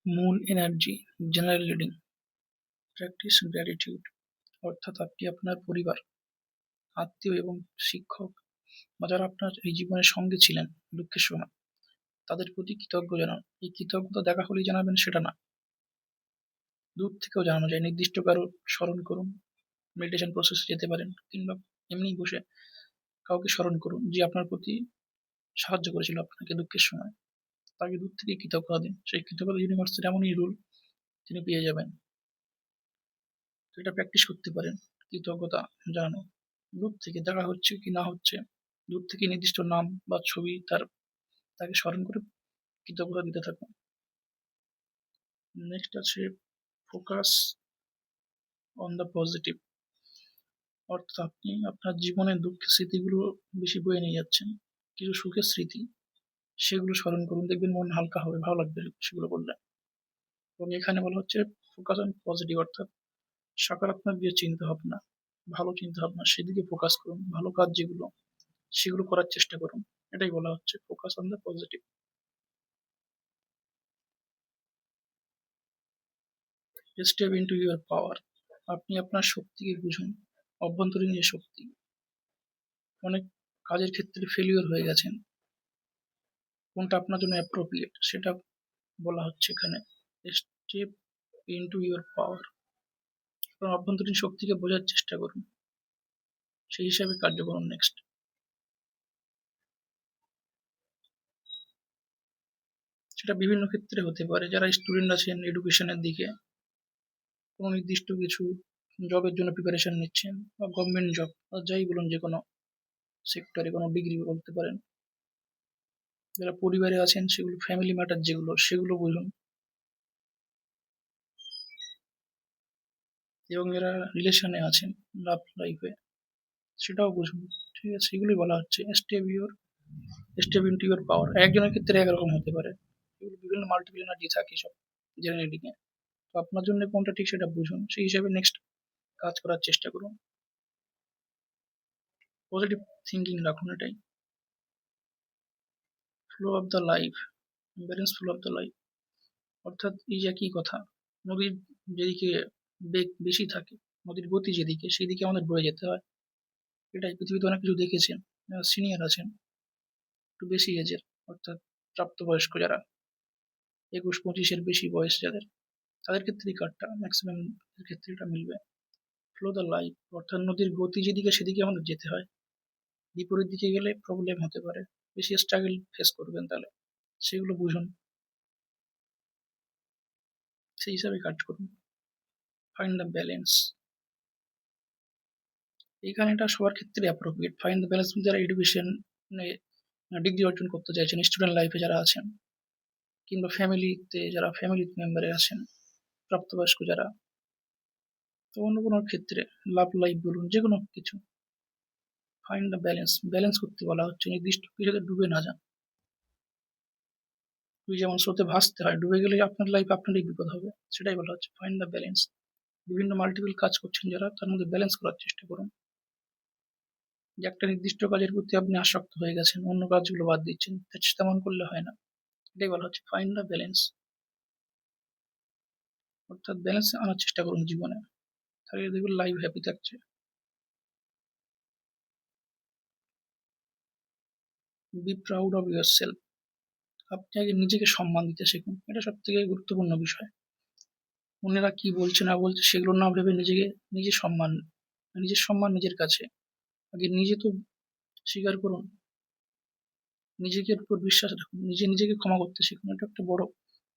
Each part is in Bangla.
মূল energy, general reading, practice gratitude, অর্থাৎ আপনি আপনার পরিবার, আত্মীয় এবং শিক্ষক বা যারা আপনার এই জীবনের সঙ্গে ছিলেন দুঃখের সময় তাদের প্রতি কৃতজ্ঞ জানান। এই কৃতজ্ঞতা দেখা হলেই জানাবেন সেটা না, দূর থেকেও জানানো যায়। নির্দিষ্ট কারো স্মরণ করুন, মেডিটেশন প্রসেসে যেতে পারেন, কিংবা এমনি বসে কাউকে স্মরণ করুন যে আপনার প্রতি সাহায্য করেছিল আপনাকে দুঃখের সময়। তাকে দূর থেকে কৃতজ্ঞতা দিন। সেই কৃতজ্ঞতা ইউনিভার্সের এমনই রুল, তিনি পেয়ে যাবেন। তো এটা প্র্যাকটিস করতে পারেন, কৃতজ্ঞতা জানানো। দূর থেকে দেখা হচ্ছে কি না হচ্ছে, দূর থেকে নির্দিষ্ট নাম বা ছবি তাকে স্মরণ করে কৃতজ্ঞতা দিতে থাকুন। নেক্সট আছে ফোকাস অন দ্য পজিটিভ, অর্থাৎ আপনি আপনার জীবনের দুঃখের স্মৃতিগুলো বেশি বয়ে নিয়ে যাচ্ছেন। কিছু সুখের স্মৃতি, সেগুলো স্মরণ করুন, দেখবেন মন হালকা হবে, ভালো লাগবে সেগুলো বললে। এবং এখানে বলা হচ্ছে ফোকাস অন পজিটিভ, অর্থাৎ সকারাত্মক যে চিন্তা ভাবনা, ভালো চিন্তা ভাবনা, সেদিকে ফোকাস করুন। ভালো কাজ যেগুলো, সেগুলো করার চেষ্টা করুন। এটাই বলা হচ্ছে focus on the positive. Step into your পাওয়ার, আপনি আপনার শক্তিকে বুঝুন, অভ্যন্তরীণ যে শক্তি। অনেক কাজের ক্ষেত্রে ফেলিওর হয়ে গেছেন, কোনটা আপনার জন্য অ্যাপ্রোপ্রিয়েট সেটা বলা হচ্ছে এখানে। স্টেপ ইনটু ইউর পাওয়ার, আপনার অভ্যন্তরীণ শক্তিকে বোঝার চেষ্টা করুন, সেই হিসাবে কার্য করুন। নেক্সট, সেটা বিভিন্ন ক্ষেত্রে হতে পারে। যারা স্টুডেন্ট আছেন এডুকেশনের দিকে, কোনো নির্দিষ্ট কিছু জবের জন্য প্রিপারেশন নিচ্ছেন, বা গভর্নমেন্ট জব, বা যাই বলুন, যে কোনো সেক্টরে কোনো ডিগ্রি বলতে পারেন। যারা পরিবারে আছেন, সেগুলো ফ্যামিলি ম্যাটার যেগুলো, সেগুলো বুঝুন। এবং যারা রিলেশনে আছেন, লাভ লাইফে, সেটাও বুঝুন। ঠিক আছে, এগুলোই বলা হচ্ছে স্টেপ ইনটু ইউর পাওয়ার। একজনের ক্ষেত্রে একরকম হতে পারে, এগুলো বিভিন্ন মাল্টিপল এনার্জি থাকে সব জেনারেটিং এ। তো আপনার জন্য কোনটা ঠিক সেটা বুঝুন, সেই হিসাবে নেক্সট কাজ করার চেষ্টা করুন। পজিটিভ থিঙ্কিং রাখুন, এটাই। Flow of the life, balance flow of the life, অর্থাৎ এই যে একই কথা, নদীর যেদিকে বেগ বেশি থাকে, নদীর গতি যেদিকে, সেই দিকে আমাদের বয়ে যেতে হয়। এটাই, পৃথিবীতে অনেক কিছু দেখেছেন। সিনিয়র আছেন, একটু বেশি এজের, অর্থাৎ প্রাপ্তবয়স্ক যারা, 21-25-এর বেশি বয়স যাদের, তাদের ক্ষেত্রে এই কার্ডটা ম্যাক্সিমাম ক্ষেত্রে এটা মিলবে। ফ্লো দ্য লাইফ, অর্থাৎ নদীর গতি যেদিকে সেদিকে আমাদের যেতে হয়। বিপরীত দিকে গেলে প্রবলেম হতে পারে, বেশি স্ট্রাগল ফেস করবেন, তাহলে সেগুলো বুঝুন, সেই হিসাবে কাজ করুন। ফাইন্ড দ্য ব্যালেন্স, এইখানে এটা সবার ক্ষেত্রে অ্যাপ্রোপ্রিয়েট। ফাইন্ড দ্য ব্যালেন্স, যারা এডুকেশন ডিগ্রি অর্জন করতে চাইছেন, স্টুডেন্ট লাইফে যারা আছেন, কিংবা ফ্যামিলিতে যারা ফ্যামিলি মেম্বারে আছেন, প্রাপ্তবয়স্ক যারা, তো অন্য কোনো ক্ষেত্রে, লাভ লাইফ বলুন, যে কোনো কিছু। ফাইন্ড দ্য ব্যালেন্স, ব্যালেন্স করতে বলা হচ্ছে, নির্দিষ্ট কিছুতে ডুবে না যান। ওই যেমন স্রোতে ভাসতে হয়, ডুবে গেলে আপনার লাইফ আপনারই বিপদ হবে, সেটাই বলা হচ্ছে ফাইন্ড দ্য ব্যালেন্স। বিভিন্ন মাল্টিপল কাজ করছেন যারা, তার মধ্যে ব্যালেন্স করার চেষ্টা করুন। যে একটা নির্দিষ্ট কাজের প্রতি আপনি আসক্ত হয়ে গেছেন, অন্য কাজগুলো বাদ দিচ্ছেন, তেমন করলে হয় না। এটাই বলা হচ্ছে ফাইন্ড দ্য ব্যালেন্স, অর্থাৎ ব্যালেন্স আনার চেষ্টা করুন জীবনে, তাহলে দেখবেন লাইফ হ্যাপি থাকছে। Be proud of your self, আপনি আগে নিজেকে সম্মান দিতে শিখুন, এটা সব থেকে গুরুত্বপূর্ণ বিষয়। অন্যেরা কি বলছে না বলছে সেগুলো না ভেবে নিজের সম্মান, নিজের কাছে আগে নিজে তো স্বীকার করুন, নিজের উপর বিশ্বাস রাখুন, নিজেকে ক্ষমা করতে শিখুন। এটা একটা বড়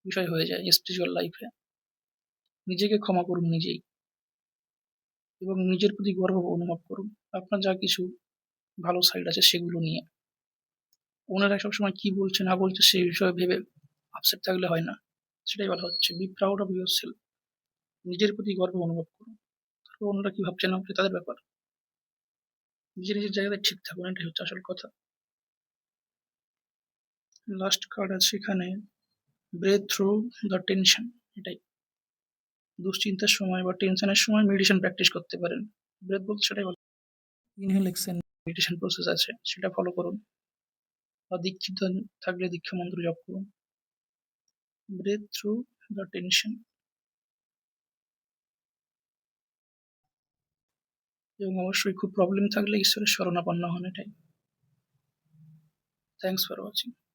বিষয় হয়ে যায় স্পিরিচুয়াল লাইফে। নিজেকে ক্ষমা করুন নিজেই, এবং নিজের প্রতি গর্ব অনুভব করুন। আপনার যা কিছু ভালো সাইড আছে সেগুলো নিয়ে, ওনারা সবসময় কি বলছে না বলছে সেই বিষয়ে ভেবে আপসেট থাকলে হয় না। সেটাই বলা হচ্ছে be proud of your self, নিজের প্রতি গর্ব অনুভব করুন। তারপর অন্যরা কি ভাবছে না ভাবছে তাদের ব্যাপার, নিজের জায়গায় ঠিক থাকুন, এটাই হচ্ছে আসল কথা। লাস্ট কার্ড আছে এখানে, ব্রেথ থ্রু দ্য টেনশন, এটাই। দুশ্চিন্তার সময় বা টেনশনের সময় মেডিটেশন প্র্যাকটিস করতে পারেন। ব্রেথ বলতে সেটাই বলে, ইনহেল এক্সহেল মেডিটেশন প্রসেস আছে, সেটা ফলো করুন। বা দীক্ষিত থাকলে দীক্ষা মন্ত্র জপ করুন। Breathe through the tension. এবং অবশ্যই খুব প্রবলেম থাকলে ঈশ্বরের শরণাপন্ন হন এটাই। Thanks for watching.